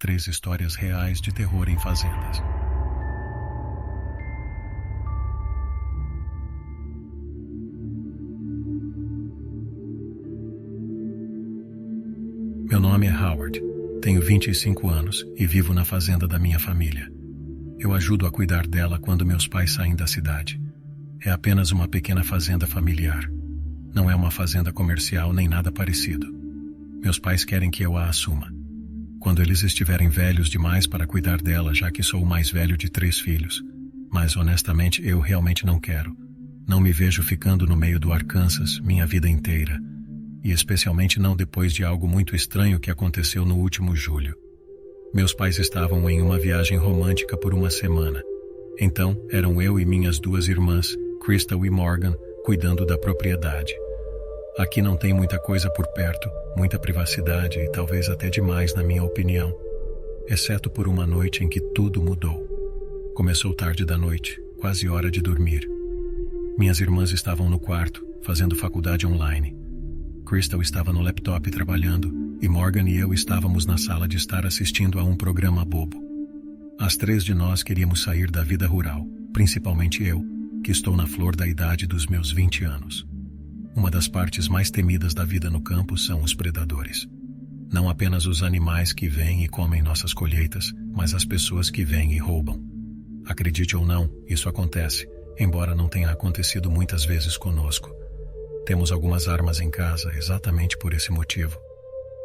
3 histórias reais de terror em fazendas. Meu nome é Howard, tenho 25 anos e vivo na fazenda da minha família. Eu ajudo a cuidar dela quando meus pais saem da cidade. É apenas uma pequena fazenda familiar. Não é uma fazenda comercial nem nada parecido. Meus pais querem que eu a assuma. Quando eles estiverem velhos demais para cuidar dela, já que sou o mais velho de 3 filhos. Mas honestamente eu realmente não quero. Não me vejo ficando no meio do Arkansas minha vida inteira. E especialmente não depois de algo muito estranho que aconteceu no último julho. Meus pais estavam em uma viagem romântica por uma semana. Então, eram eu e minhas 2 irmãs, Crystal e Morgan, cuidando da propriedade. Aqui não tem muita coisa por perto, muita privacidade e talvez até demais na minha opinião. Exceto por uma noite em que tudo mudou. Começou tarde da noite, quase hora de dormir. Minhas irmãs estavam no quarto, fazendo faculdade online. Crystal estava no laptop trabalhando e Morgan e eu estávamos na sala de estar assistindo a um programa bobo. As 3 de nós queríamos sair da vida rural, principalmente eu, que estou na flor da idade dos meus 20 anos. Uma das partes mais temidas da vida no campo são os predadores. Não apenas os animais que vêm e comem nossas colheitas, mas as pessoas que vêm e roubam. Acredite ou não, isso acontece, embora não tenha acontecido muitas vezes conosco. Temos algumas armas em casa exatamente por esse motivo.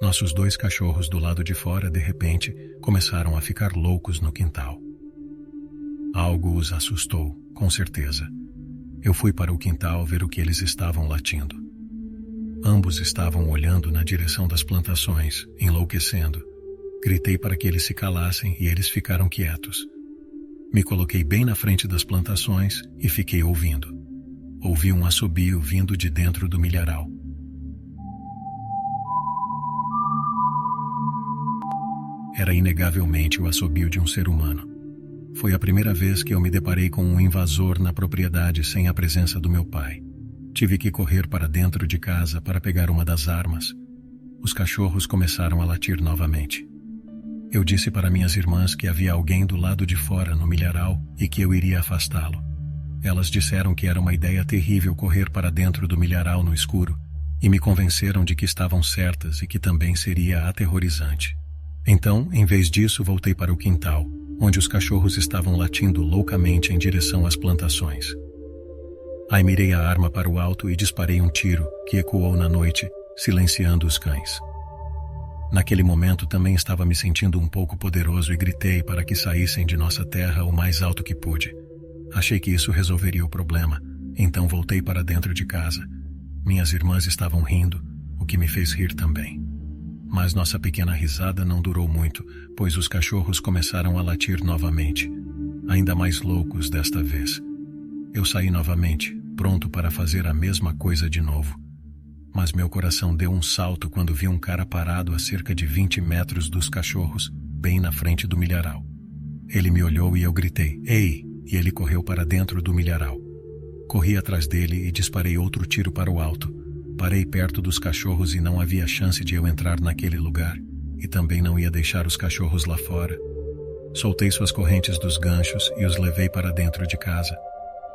Nossos 2 cachorros do lado de fora, de repente, começaram a ficar loucos no quintal. Algo os assustou, com certeza. Eu fui para o quintal ver o que eles estavam latindo. Ambos estavam olhando na direção das plantações, enlouquecendo. Gritei para que eles se calassem e eles ficaram quietos. Me coloquei bem na frente das plantações e fiquei ouvindo. Ouvi um assobio vindo de dentro do milharal. Era inegavelmente o assobio de um ser humano. Foi a primeira vez que eu me deparei com um invasor na propriedade sem a presença do meu pai. Tive que correr para dentro de casa para pegar uma das armas. Os cachorros começaram a latir novamente. Eu disse para minhas irmãs que havia alguém do lado de fora no milharal e que eu iria afastá-lo. Elas disseram que era uma ideia terrível correr para dentro do milharal no escuro e me convenceram de que estavam certas e que também seria aterrorizante. Então, em vez disso, voltei para o quintal, onde os cachorros estavam latindo loucamente em direção às plantações. Aí mirei a arma para o alto e disparei um tiro que ecoou na noite, silenciando os cães. Naquele momento também estava me sentindo um pouco poderoso e gritei para que saíssem de nossa terra o mais alto que pude. Achei que isso resolveria o problema, então voltei para dentro de casa. Minhas irmãs estavam rindo, o que me fez rir também. Mas nossa pequena risada não durou muito, pois os cachorros começaram a latir novamente, ainda mais loucos desta vez. Eu saí novamente, pronto para fazer a mesma coisa de novo. Mas meu coração deu um salto quando vi um cara parado a cerca de 20 metros dos cachorros, bem na frente do milharal. Ele me olhou e eu gritei, "Ei!" e ele correu para dentro do milharal. Corri atrás dele e disparei outro tiro para o alto. Parei perto dos cachorros e não havia chance de eu entrar naquele lugar, e também não ia deixar os cachorros lá fora. Soltei suas correntes dos ganchos e os levei para dentro de casa.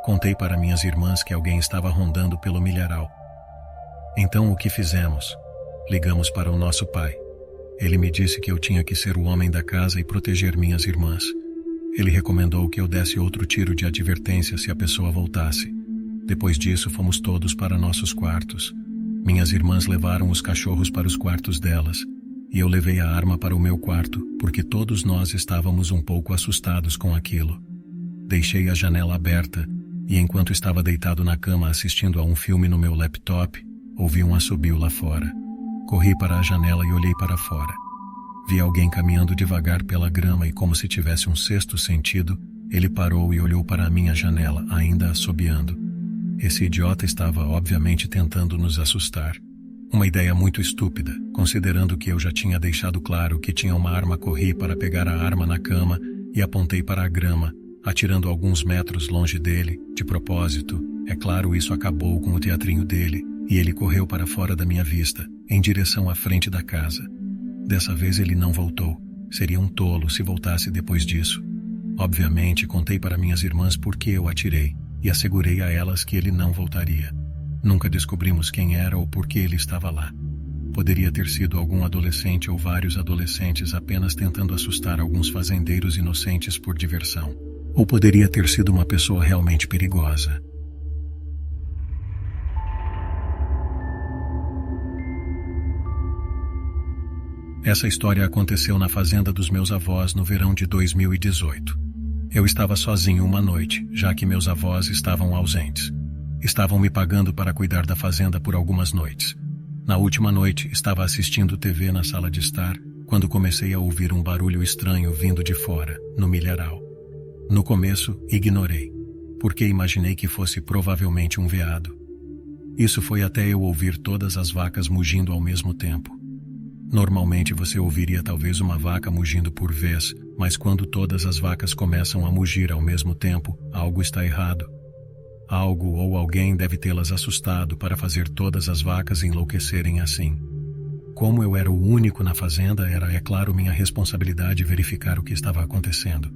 Contei para minhas irmãs que alguém estava rondando pelo milharal. Então o que fizemos? Ligamos para o nosso pai. Ele me disse que eu tinha que ser o homem da casa e proteger minhas irmãs. Ele recomendou que eu desse outro tiro de advertência se a pessoa voltasse. Depois disso, fomos todos para nossos quartos. Minhas irmãs levaram os cachorros para os quartos delas, e eu levei a arma para o meu quarto, porque todos nós estávamos um pouco assustados com aquilo. Deixei a janela aberta, e enquanto estava deitado na cama assistindo a um filme no meu laptop, ouvi um assobio lá fora. Corri para a janela e olhei para fora. Vi alguém caminhando devagar pela grama e, como se tivesse um sexto sentido, ele parou e olhou para a minha janela, ainda assobiando. Esse idiota estava, obviamente, tentando nos assustar. Uma ideia muito estúpida, considerando que eu já tinha deixado claro que tinha uma arma. Corri para pegar a arma na cama e apontei para a grama, atirando alguns metros longe dele, de propósito. É claro, isso acabou com o teatrinho dele, e ele correu para fora da minha vista, em direção à frente da casa. Dessa vez ele não voltou, Seria um tolo se voltasse depois disso. Obviamente, contei para minhas irmãs por que eu atirei e assegurei a elas que ele não voltaria. Nunca descobrimos quem era ou por que ele estava lá. Poderia ter sido algum adolescente ou vários adolescentes apenas tentando assustar alguns fazendeiros inocentes por diversão. Ou poderia ter sido uma pessoa realmente perigosa. Essa história aconteceu na fazenda dos meus avós no verão de 2018. Eu estava sozinho uma noite, já que meus avós estavam ausentes. Estavam me pagando para cuidar da fazenda por algumas noites. Na última noite, estava assistindo TV na sala de estar, quando comecei a ouvir um barulho estranho vindo de fora, no milharal. No começo, ignorei, porque imaginei que fosse provavelmente um veado. Isso foi até eu ouvir todas as vacas mugindo ao mesmo tempo. Normalmente você ouviria talvez uma vaca mugindo por vez, mas quando todas as vacas começam a mugir ao mesmo tempo, algo está errado. Algo ou alguém deve tê-las assustado para fazer todas as vacas enlouquecerem assim. Como eu era o único na fazenda, era, é claro, minha responsabilidade verificar o que estava acontecendo.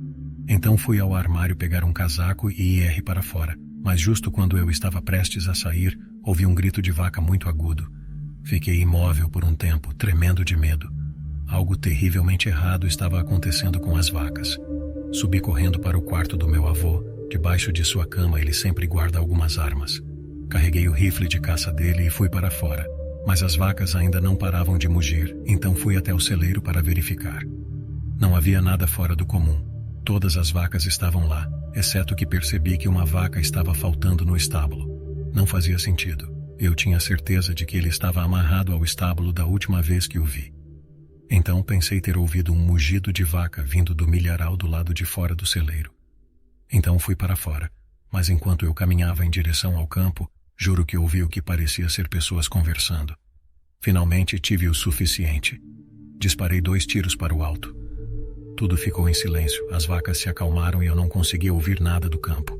Então fui ao armário pegar um casaco e ir para fora, mas justo quando eu estava prestes a sair, ouvi um grito de vaca muito agudo. Fiquei imóvel por um tempo, tremendo de medo. Algo terrivelmente errado estava acontecendo com as vacas. Subi correndo para o quarto do meu avô. Debaixo de sua cama ele sempre guarda algumas armas. Carreguei o rifle de caça dele e fui para fora. Mas as vacas ainda não paravam de mugir, então fui até o celeiro para verificar. Não havia nada fora do comum. Todas as vacas estavam lá, exceto que percebi que uma vaca estava faltando no estábulo. Não fazia sentido. Eu tinha certeza de que ele estava amarrado ao estábulo da última vez que o vi. Então pensei ter ouvido um mugido de vaca vindo do milharal do lado de fora do celeiro. Então fui para fora, mas enquanto eu caminhava em direção ao campo, juro que ouvi o que parecia ser pessoas conversando. Finalmente tive o suficiente. Disparei 2 tiros para o alto. Tudo ficou em silêncio, as vacas se acalmaram e eu não conseguia ouvir nada do campo.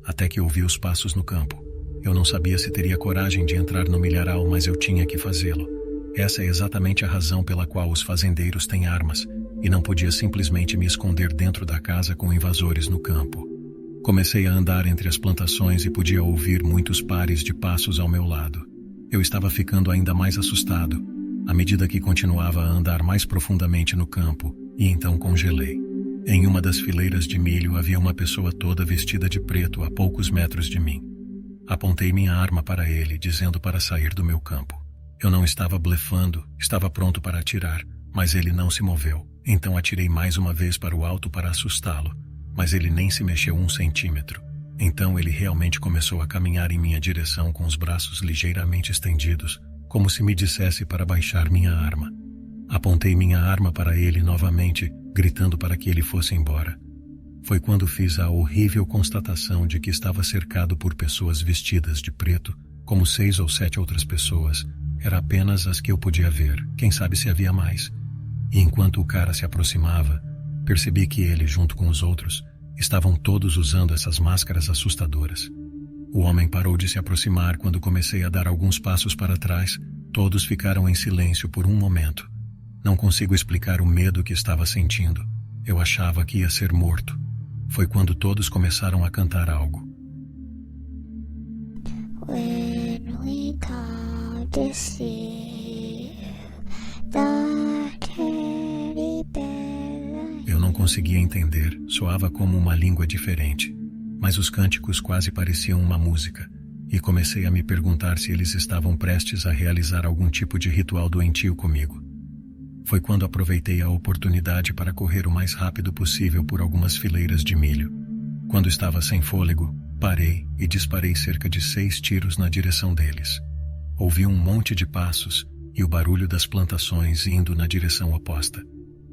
Até que ouvi os passos no campo. Eu não sabia se teria coragem de entrar no milharal, mas eu tinha que fazê-lo. Essa é exatamente a razão pela qual os fazendeiros têm armas, e não podia simplesmente me esconder dentro da casa com invasores no campo. Comecei a andar entre as plantações e podia ouvir muitos pares de passos ao meu lado. Eu estava ficando ainda mais assustado, à medida que continuava a andar mais profundamente no campo, e então congelei. Em uma das fileiras de milho havia uma pessoa toda vestida de preto a poucos metros de mim. Apontei minha arma para ele, dizendo para sair do meu campo. Eu não estava blefando, estava pronto para atirar, mas ele não se moveu. Então atirei mais uma vez para o alto para assustá-lo, mas ele nem se mexeu 1 centímetro. Então ele realmente começou a caminhar em minha direção com os braços ligeiramente estendidos, como se me dissesse para baixar minha arma. Apontei minha arma para ele novamente, gritando para que ele fosse embora. Foi quando fiz a horrível constatação de que estava cercado por pessoas vestidas de preto, como 6 ou 7 outras pessoas. Era apenas as que eu podia ver, quem sabe se havia mais. E enquanto o cara se aproximava, percebi que ele, junto com os outros, estavam todos usando essas máscaras assustadoras. O homem parou de se aproximar quando comecei a dar alguns passos para trás. Todos ficaram em silêncio por um momento. Não consigo explicar o medo que estava sentindo. Eu achava que ia ser morto. Foi quando todos começaram a cantar algo. When we come to see the teddy bear. Eu não conseguia entender, soava como uma língua diferente, mas os cânticos quase pareciam uma música, e comecei a me perguntar se eles estavam prestes a realizar algum tipo de ritual doentio comigo. Foi quando aproveitei a oportunidade para correr o mais rápido possível por algumas fileiras de milho. Quando estava sem fôlego, parei e disparei cerca de 6 tiros na direção deles. Ouvi um monte de passos e o barulho das plantações indo na direção oposta.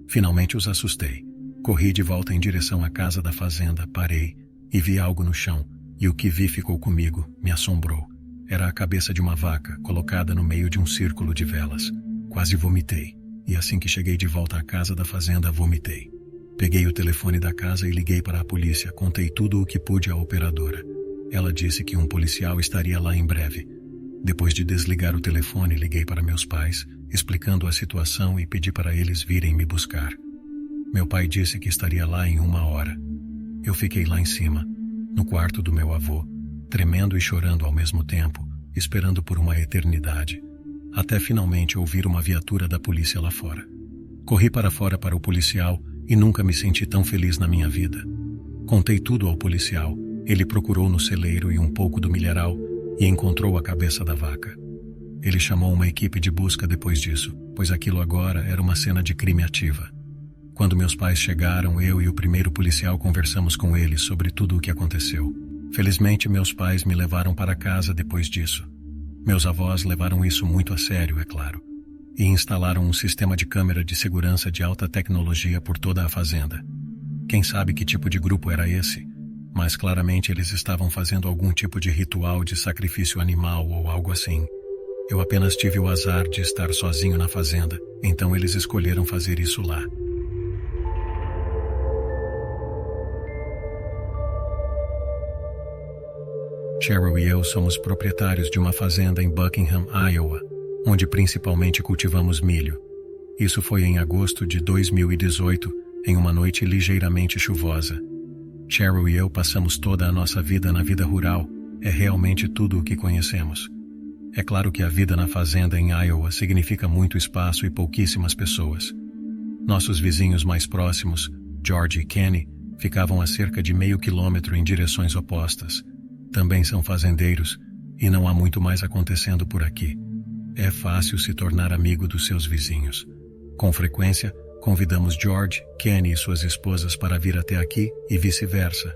Finalmente os assustei. Corri de volta em direção à casa da fazenda, parei e vi algo no chão, e o que vi ficou comigo, me assombrou. Era a cabeça de uma vaca colocada no meio de um círculo de velas. Quase vomitei. E assim que cheguei de volta à casa da fazenda, vomitei. Peguei o telefone da casa e liguei para a polícia, contei tudo o que pude à operadora. Ela disse que um policial estaria lá em breve. Depois de desligar o telefone, liguei para meus pais, explicando a situação e pedi para eles virem me buscar. Meu pai disse que estaria lá em 1 hora. Eu fiquei lá em cima, no quarto do meu avô, tremendo e chorando ao mesmo tempo, esperando por uma eternidade, até finalmente ouvir uma viatura da polícia lá fora. Corri para fora para o policial e nunca me senti tão feliz na minha vida. Contei tudo ao policial. Ele procurou no celeiro e um pouco do milharal e encontrou a cabeça da vaca. Ele chamou uma equipe de busca depois disso, pois aquilo agora era uma cena de crime ativa. Quando meus pais chegaram, eu e o primeiro policial conversamos com eles sobre tudo o que aconteceu. Felizmente, meus pais me levaram para casa depois disso. Meus avós levaram isso muito a sério, é claro, e instalaram um sistema de câmera de segurança de alta tecnologia por toda a fazenda. Quem sabe que tipo de grupo era esse? Mas claramente eles estavam fazendo algum tipo de ritual de sacrifício animal ou algo assim. Eu apenas tive o azar de estar sozinho na fazenda, então eles escolheram fazer isso lá. Cheryl e eu somos proprietários de uma fazenda em Buckingham, Iowa, onde principalmente cultivamos milho. Isso foi em agosto de 2018, em uma noite ligeiramente chuvosa. Cheryl e eu passamos toda a nossa vida na vida rural, é realmente tudo o que conhecemos. É claro que a vida na fazenda em Iowa significa muito espaço e pouquíssimas pessoas. Nossos vizinhos mais próximos, George e Kenny, ficavam a cerca de meio quilômetro em direções opostas. Também são fazendeiros, e não há muito mais acontecendo por aqui. É fácil se tornar amigo dos seus vizinhos. Com frequência, convidamos George, Kenny e suas esposas para vir até aqui e vice-versa.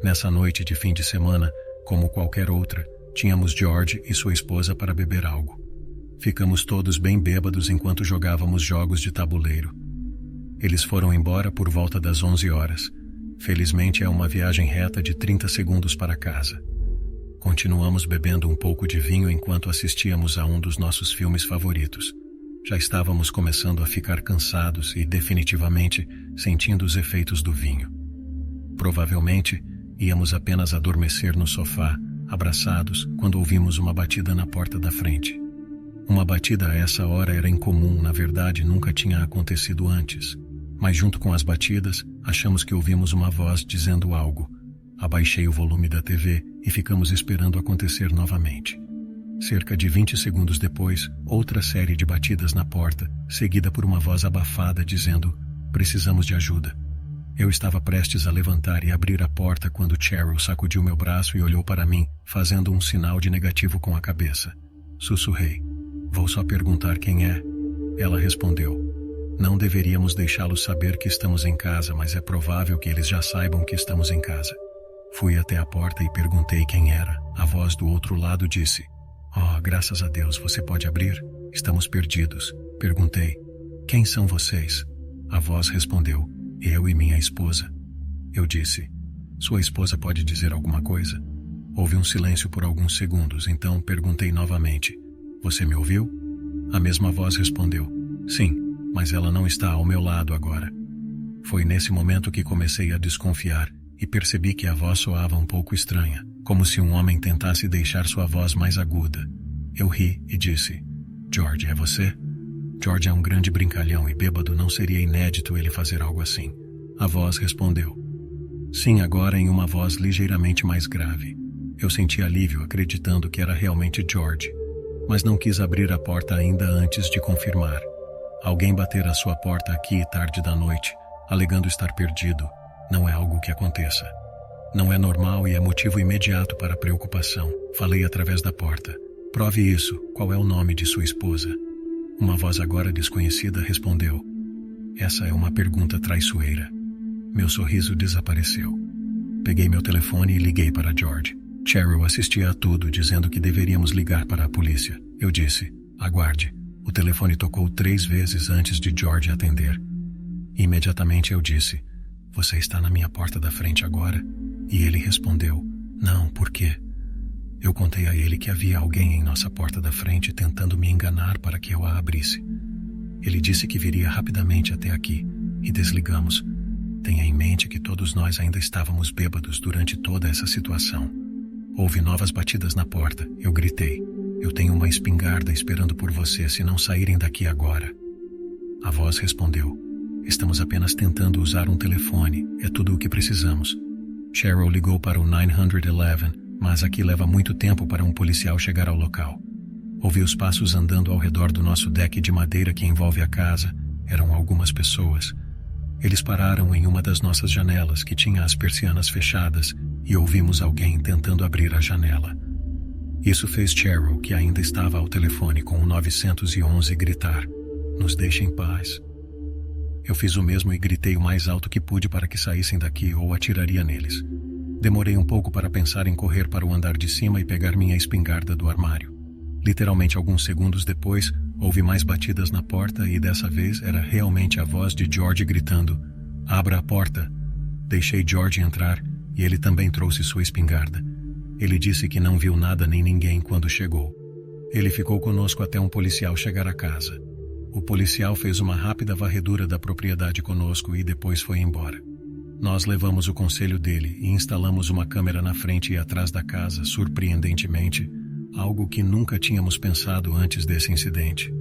Nessa noite de fim de semana, como qualquer outra, tínhamos George e sua esposa para beber algo. Ficamos todos bem bêbados enquanto jogávamos jogos de tabuleiro. Eles foram embora por volta das 11 horas. Felizmente é uma viagem reta de 30 segundos para casa. Continuamos bebendo um pouco de vinho enquanto assistíamos a um dos nossos filmes favoritos. Já estávamos começando a ficar cansados e definitivamente sentindo os efeitos do vinho. Provavelmente íamos apenas adormecer no sofá, abraçados, quando ouvimos uma batida na porta da frente. Uma batida a essa hora era incomum, na verdade nunca tinha acontecido antes. Mas junto com as batidas, achamos que ouvimos uma voz dizendo algo. Abaixei o volume da TV e ficamos esperando acontecer novamente. Cerca de 20 segundos depois, outra série de batidas na porta, seguida por uma voz abafada dizendo: "Precisamos de ajuda." Eu estava prestes a levantar e abrir a porta quando Cheryl sacudiu meu braço e olhou para mim, fazendo um sinal de negativo com a cabeça. Sussurrei: "Vou só perguntar quem é." Ela respondeu: "Não deveríamos deixá-los saber que estamos em casa, mas é provável que eles já saibam que estamos em casa." Fui até a porta e perguntei quem era. A voz do outro lado disse: "Oh, graças a Deus, você pode abrir? Estamos perdidos." Perguntei: "Quem são vocês?" A voz respondeu: "Eu e minha esposa." Eu disse: "Sua esposa pode dizer alguma coisa?" Houve um silêncio por alguns segundos, então perguntei novamente: "Você me ouviu?" A mesma voz respondeu: "Sim, mas ela não está ao meu lado agora." Foi nesse momento que comecei a desconfiar e percebi que a voz soava um pouco estranha, como se um homem tentasse deixar sua voz mais aguda. Eu ri e disse: "George, é você?" George é um grande brincalhão e bêbado não seria inédito ele fazer algo assim. A voz respondeu: "Sim", agora em uma voz ligeiramente mais grave. Eu senti alívio acreditando que era realmente George, mas não quis abrir a porta ainda antes de confirmar. Alguém bater à sua porta aqui tarde da noite, alegando estar perdido, não é algo que aconteça. Não é normal e é motivo imediato para preocupação. Falei através da porta: "Prove isso. Qual é o nome de sua esposa?" Uma voz agora desconhecida respondeu: "Essa é uma pergunta traiçoeira." Meu sorriso desapareceu. Peguei meu telefone e liguei para George. Cheryl assistia a tudo, dizendo que deveríamos ligar para a polícia. Eu disse: "Aguarde." O telefone tocou 3 vezes antes de George atender. Imediatamente eu disse: "Você está na minha porta da frente agora?" E ele respondeu: "Não, por quê?" Eu contei a ele que havia alguém em nossa porta da frente tentando me enganar para que eu a abrisse. Ele disse que viria rapidamente até aqui, e desligamos. Tenha em mente que todos nós ainda estávamos bêbados durante toda essa situação. Houve novas batidas na porta. Eu gritei: "Eu tenho uma espingarda esperando por você se não saírem daqui agora." A voz respondeu: Estamos apenas tentando usar um telefone, é tudo o que precisamos. Cheryl ligou para o 911, mas aqui leva muito tempo para um policial chegar ao local. Ouvi os passos andando ao redor do nosso deck de madeira que envolve a casa. Eram algumas pessoas. Eles pararam em uma das nossas janelas, que tinha as persianas fechadas, e ouvimos alguém tentando abrir a janela. Isso fez Cheryl, que ainda estava ao telefone com o 911, gritar: "Nos deixe em paz." Eu fiz o mesmo e gritei o mais alto que pude para que saíssem daqui ou atiraria neles. Demorei um pouco para pensar em correr para o andar de cima e pegar minha espingarda do armário. Literalmente alguns segundos depois, ouvi mais batidas na porta e dessa vez era realmente a voz de George gritando: "Abra a porta." Deixei George entrar e ele também trouxe sua espingarda. Ele disse que não viu nada nem ninguém quando chegou. Ele ficou conosco até um policial chegar à casa. O policial fez uma rápida varredura da propriedade conosco e depois foi embora. Nós levamos o conselho dele e instalamos uma câmera na frente e atrás da casa, surpreendentemente, algo que nunca tínhamos pensado antes desse incidente.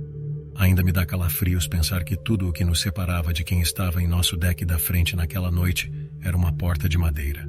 Ainda me dá calafrios pensar que tudo o que nos separava de quem estava em nosso deck da frente naquela noite era uma porta de madeira.